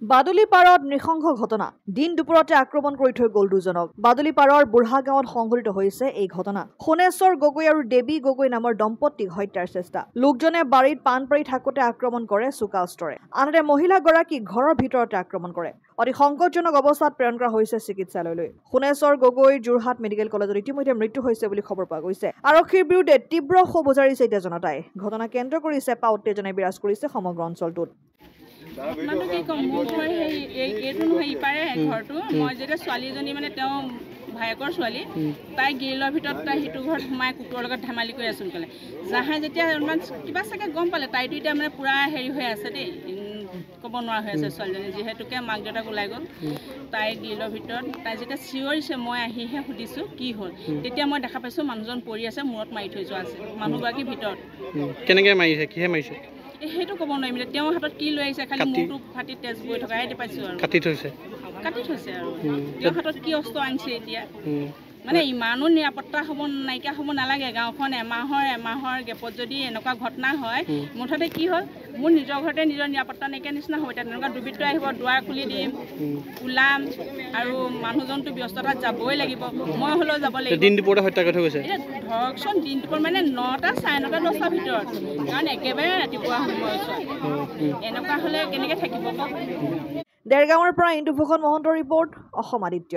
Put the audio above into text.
বাদুলি পাৰত নৃশংস ঘটনা দিন দুপৰতে আক্ৰমণ কৰি থৈ গ'ল দুজনক বাদুলি পাৰৰ বুঢ়া গাঁৱত সংঘটিত হৈছে এই ঘটনা সোণেশ্বৰ গগৈ আৰু দেৱী গগৈ নামৰ দম্পতীক হত্যাৰ চেষ্টা লোকজনে বাৰীত পাণ পাৰি থাকোতে আক্ৰমণ কৰে চোকা অস্ত্ৰৰে আনহাতে মহিলাগৰাকীক ঘৰৰ ভিতৰতে আক্ৰমণ কৰে অতি সংকটজনক অৱস্থাত প্ৰেৰণ কৰা হৈছে চিকিৎসালয়লৈ সোণেশ্বৰ গগৈ যোৰহাট মেডিকেল কলেজত ইতিমধ্যে মৃত্যু হৈছে বুলি খবৰ পোৱা গৈছে আৰক্ষীৰ বিৰুদ্ধে তীব্ৰ ক্ষোভ উজাৰিছে এতিয়া জনতাই ঘটনা কেন্দ্ৰ কৰি চেপা উত্তেজনাই বিৰাজ কৰিছে সমগ্ৰ অঞ্চলটোত মানে কি কম মোৰ এইটো নহয় ইপাৰে ঘৰটো মই যেতিয়া ছোৱালীজনী মানে তেওঁ ভায়েকৰ ছোৱালী তাই গ্ৰিলৰ ভিতৰত তাই সিটো ঘৰত সোমাই কুকুৰৰ লগত ধেমালি কৰি আছোঁ ক'লে যাহাই যেতিয়া কিবা চাগে গম পালে তাইতো এতিয়া মানে পূৰা হেৰি হৈ আছে দেই ক'ব নোৱাৰা হৈ আছে ছোৱালীজনী যিহেতুকে মাক দেউতাক ওলাই গ'ল তাই গ্ৰিলৰ ভিতৰত তাই যেতিয়া চিঞৰিছে মই আহিহে সুধিছোঁ কি হ'ল তেতিয়া মই দেখা পাইছোঁ মানুহজন পৰি আছে মূৰত মাৰি থৈ যোৱা আছে মানুহগৰাকীৰ ভিতৰত কেনেকৈ মাৰিছে কিহে মাৰিছে সেইটো ক'ব নোৱাৰিম এতিয়া তেওঁৰ হাতত কি লৈ আহিছে খালি মূৰটো ফাটি তেজ বৈ থকাহে পাইছোঁ আৰু কাটি থৈছে আৰু তেওঁৰ হাতত কি অস্ত্ৰ আনিছে এতিয়া মানে ইমানো নিৰাপত্তা হ'ব নাইকিয়া হ'ব নালাগে গাঁওখন এমাহৰ গেপত যদি এনেকুৱা ঘটনা হয় মুঠতে কি হ'ল মোৰ নিজৰ ঘৰতে নিজৰ নিৰাপত্তা নাইকিয়া নিচিনা হ'ব এতিয়া তেনেকুৱা দুৰ্বৃত্ত আহিব দুৱাৰ খুলি দিম ওলাম আৰু মানুহজনটো ব্যস্ততাত যাবই লাগিব মই হ'লেও যাব লাগিব দিন দুপৰতে হত্যা কৰি থৈ গৈছে এতিয়া ধৰকচোন দিন দুপৰ মানে 9টা 9:30 10টাৰ ভিতৰত কাৰণ একেবাৰে ৰাতিপুৱা সময়ছোৱাত এনেকুৱা হ'লে কেনেকৈ থাকিব কওক দেৰগাঁৱৰ পৰা ইন্দুভূষণ মহন্তৰ ৰিপৰ্ট অসম আদিত্য।